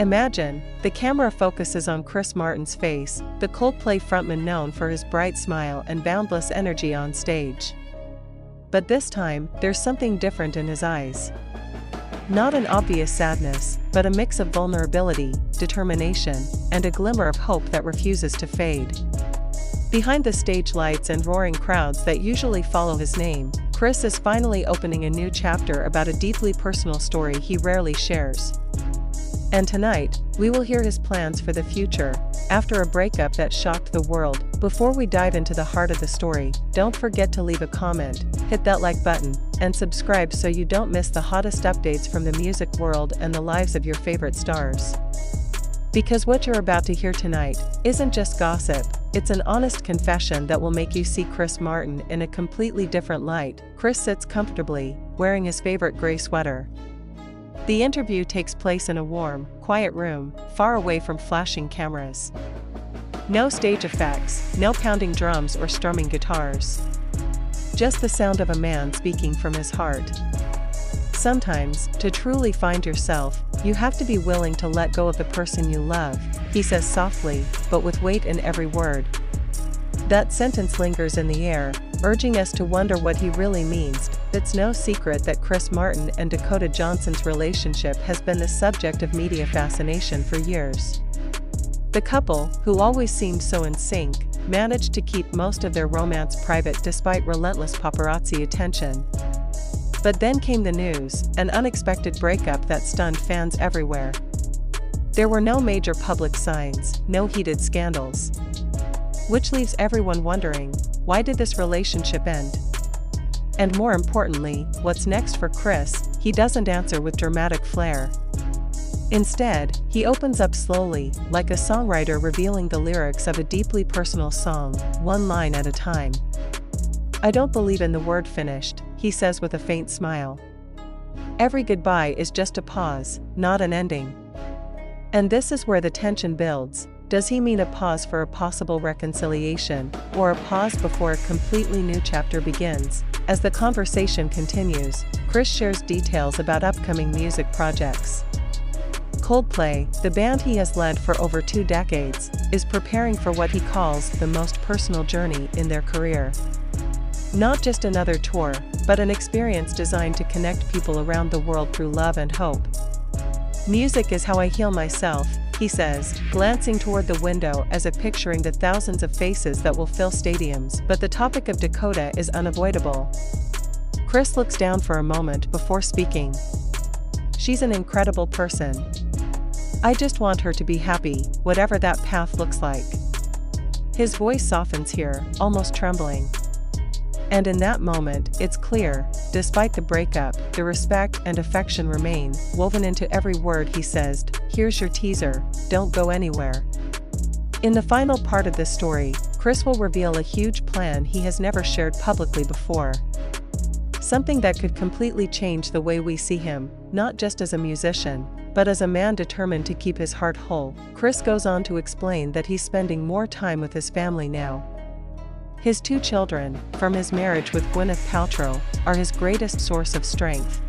Imagine, the camera focuses on Chris Martin's face, the Coldplay frontman known for his bright smile and boundless energy on stage. But this time, there's something different in his eyes. Not an obvious sadness, but a mix of vulnerability, determination, and a glimmer of hope that refuses to fade. Behind the stage lights and roaring crowds that usually follow his name, Chris is finally opening a new chapter about a deeply personal story he rarely shares. And tonight, we will hear his plans for the future, after a breakup that shocked the world. Before we dive into the heart of the story, don't forget to leave a comment, hit that like button, and subscribe so you don't miss the hottest updates from the music world and the lives of your favorite stars. Because what you're about to hear tonight isn't just gossip, it's an honest confession that will make you see Chris Martin in a completely different light. Chris sits comfortably, wearing his favorite gray sweater. The interview takes place in a warm, quiet room, far away from flashing cameras. No stage effects, no pounding drums or strumming guitars. Just the sound of a man speaking from his heart. Sometimes, to truly find yourself, you have to be willing to let go of the person you love, he says softly, but with weight in every word. That sentence lingers in the air, urging us to wonder what he really means. It's no secret that Chris Martin and Dakota Johnson's relationship has been the subject of media fascination for years. The couple, who always seemed so in sync, managed to keep most of their romance private despite relentless paparazzi attention. But then came the news, an unexpected breakup that stunned fans everywhere. There were no major public signs, no heated scandals. Which leaves everyone wondering, why did this relationship end? And more importantly, what's next for Chris? He doesn't answer with dramatic flair. Instead, he opens up slowly, like a songwriter revealing the lyrics of a deeply personal song, one line at a time. "I don't believe in the word finished," he says with a faint smile. "Every goodbye is just a pause, not an ending." And this is where the tension builds. Does he mean a pause for a possible reconciliation, or a pause before a completely new chapter begins? As the conversation continues, Chris shares details about upcoming music projects. Coldplay, the band he has led for over 2 decades, is preparing for what he calls the most personal journey in their career. Not just another tour, but an experience designed to connect people around the world through love and hope. "Music is how I heal myself," he says, glancing toward the window as if picturing the thousands of faces that will fill stadiums. But the topic of Dakota is unavoidable. Chris looks down for a moment before speaking. "She's an incredible person. I just want her to be happy, whatever that path looks like." His voice softens here, almost trembling. And in that moment, it's clear, despite the breakup, the respect and affection remain, woven into every word he says. Here's your teaser, don't go anywhere. In the final part of this story, Chris will reveal a huge plan he has never shared publicly before. Something that could completely change the way we see him, not just as a musician, but as a man determined to keep his heart whole. Chris goes on to explain that he's spending more time with his family now. His 2 children, from his marriage with Gwyneth Paltrow, are his greatest source of strength.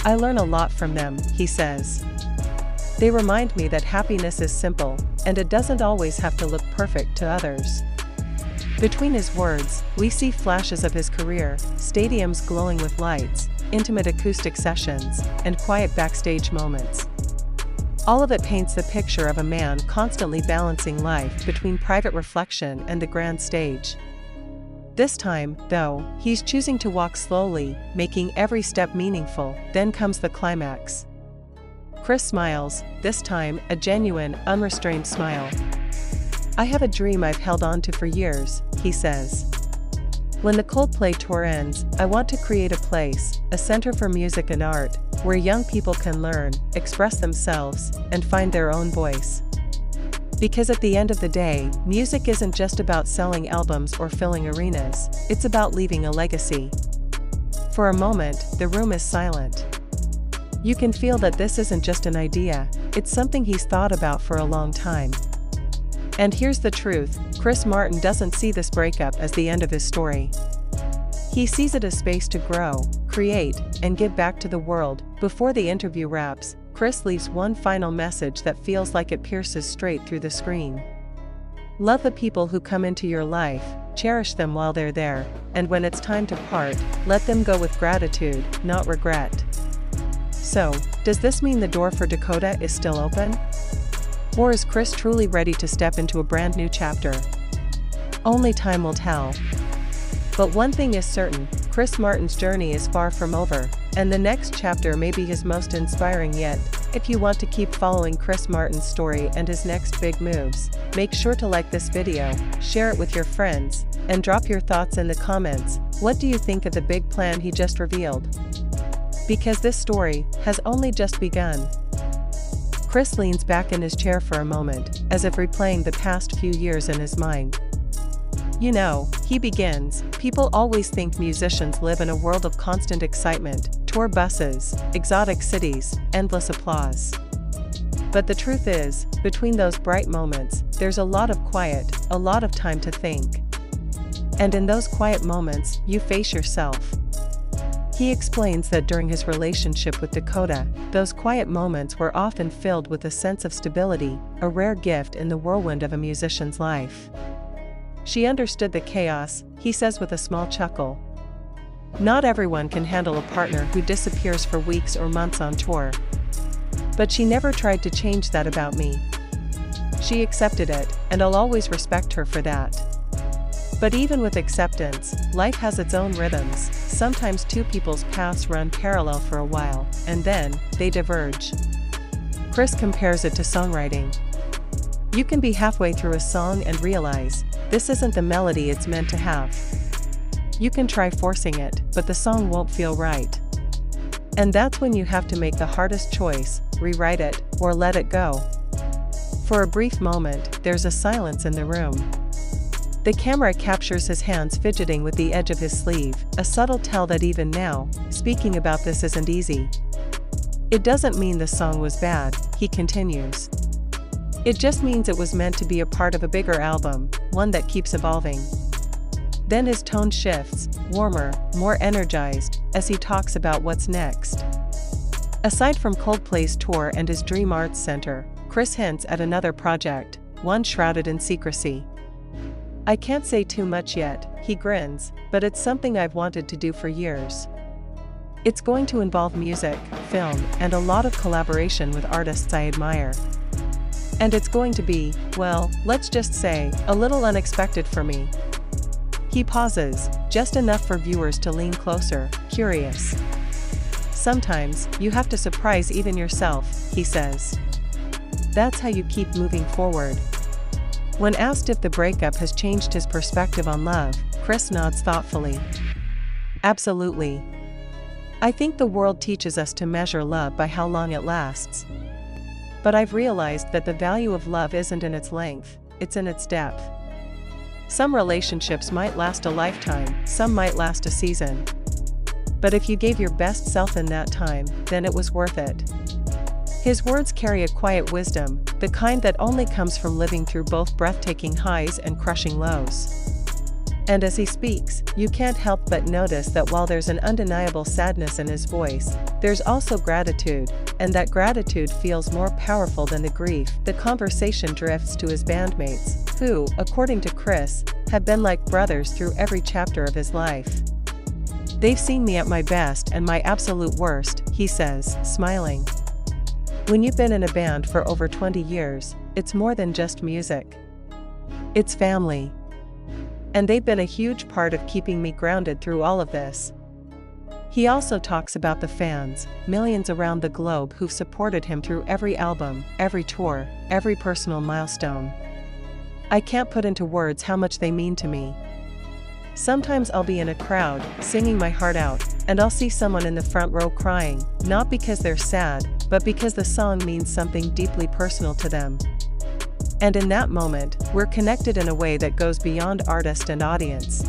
"I learn a lot from them," he says. "They remind me that happiness is simple, and it doesn't always have to look perfect to others." Between his words, we see flashes of his career, stadiums glowing with lights, intimate acoustic sessions, and quiet backstage moments. All of it paints the picture of a man constantly balancing life between private reflection and the grand stage. This time, though, he's choosing to walk slowly, making every step meaningful. Then comes the climax. Chris smiles, this time, a genuine, unrestrained smile. "I have a dream I've held on to for years," he says. "When the Coldplay tour ends, I want to create a place, a center for music and art, where young people can learn, express themselves, and find their own voice. Because at the end of the day, music isn't just about selling albums or filling arenas, it's about leaving a legacy." For a moment, the room is silent. You can feel that this isn't just an idea, it's something he's thought about for a long time. And here's the truth, Chris Martin doesn't see this breakup as the end of his story. He sees it as space to grow, create, and give back to the world. Before the interview wraps, Chris leaves one final message that feels like it pierces straight through the screen. Love the people who come into your life, cherish them while they're there, and when it's time to part, let them go with gratitude, not regret. So, does this mean the door for Dakota is still open? Or is Chris truly ready to step into a brand new chapter? Only time will tell. But one thing is certain, Chris Martin's journey is far from over, and the next chapter may be his most inspiring yet. If you want to keep following Chris Martin's story and his next big moves, make sure to like this video, share it with your friends, and drop your thoughts in the comments. What do you think of the big plan he just revealed? Because this story has only just begun. Chris leans back in his chair for a moment, as if replaying the past few years in his mind. You know, he begins, people always think musicians live in a world of constant excitement, tour buses, exotic cities, endless applause. But the truth is, between those bright moments, there's a lot of quiet, a lot of time to think. And in those quiet moments, you face yourself. He explains that during his relationship with Dakota, those quiet moments were often filled with a sense of stability, a rare gift in the whirlwind of a musician's life. She understood the chaos, he says with a small chuckle. Not everyone can handle a partner who disappears for weeks or months on tour. But she never tried to change that about me. She accepted it, and I'll always respect her for that. But even with acceptance, life has its own rhythms. Sometimes two people's paths run parallel for a while, and then, they diverge. Chris compares it to songwriting. You can be halfway through a song and realize, this isn't the melody it's meant to have. You can try forcing it, but the song won't feel right. And that's when you have to make the hardest choice, rewrite it, or let it go. For a brief moment, there's a silence in the room. The camera captures his hands fidgeting with the edge of his sleeve, a subtle tell that even now, speaking about this isn't easy. It doesn't mean the song was bad, he continues. It just means it was meant to be a part of a bigger album, one that keeps evolving. Then his tone shifts, warmer, more energized, as he talks about what's next. Aside from Coldplay's tour and his Dream Arts Center, Chris hints at another project, one shrouded in secrecy. I can't say too much yet, he grins, but it's something I've wanted to do for years. It's going to involve music, film, and a lot of collaboration with artists I admire. And it's going to be, well, let's just say, a little unexpected for me. He pauses, just enough for viewers to lean closer, curious. Sometimes, you have to surprise even yourself, he says. That's how you keep moving forward. When asked if the breakup has changed his perspective on love, Chris nods thoughtfully. Absolutely. I think the world teaches us to measure love by how long it lasts. But I've realized that the value of love isn't in its length, it's in its depth. Some relationships might last a lifetime, some might last a season. But if you gave your best self in that time, then it was worth it. His words carry a quiet wisdom, the kind that only comes from living through both breathtaking highs and crushing lows. And as he speaks, you can't help but notice that while there's an undeniable sadness in his voice, there's also gratitude, and that gratitude feels more powerful than the grief. The conversation drifts to his bandmates, who, according to Chris, have been like brothers through every chapter of his life. They've seen me at my best and my absolute worst, he says, smiling. When you've been in a band for over 20 years, it's more than just music. It's family. And they've been a huge part of keeping me grounded through all of this. He also talks about the fans, millions around the globe who've supported him through every album, every tour, every personal milestone. I can't put into words how much they mean to me. Sometimes I'll be in a crowd, singing my heart out, and I'll see someone in the front row crying, not because they're sad, but because the song means something deeply personal to them. And in that moment, we're connected in a way that goes beyond artist and audience.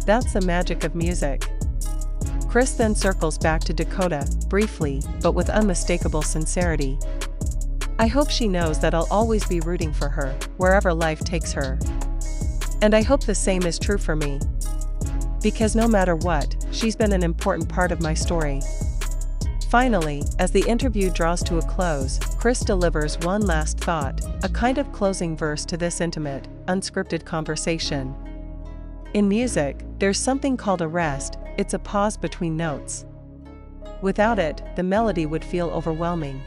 That's the magic of music. Chris then circles back to Dakota, briefly, but with unmistakable sincerity. I hope she knows that I'll always be rooting for her, wherever life takes her. And I hope the same is true for me. Because no matter what, she's been an important part of my story. Finally, as the interview draws to a close, Chris delivers one last thought, a kind of closing verse to this intimate, unscripted conversation. In music, there's something called a rest. It's a pause between notes. Without it, the melody would feel overwhelming.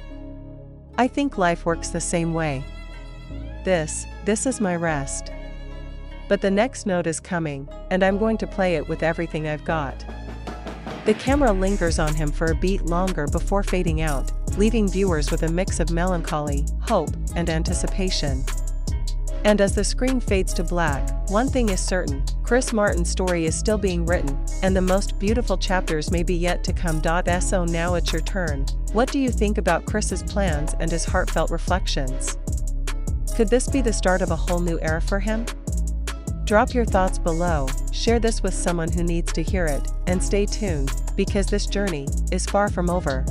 I think life works the same way. This is my rest. But the next note is coming, and I'm going to play it with everything I've got. The camera lingers on him for a beat longer before fading out, leaving viewers with a mix of melancholy, hope, and anticipation. And as the screen fades to black, one thing is certain: Chris Martin's story is still being written, and the most beautiful chapters may be yet to come. So now it's your turn. What do you think about Chris's plans and his heartfelt reflections? Could this be the start of a whole new era for him? Drop your thoughts below, share this with someone who needs to hear it, and stay tuned, because this journey is far from over.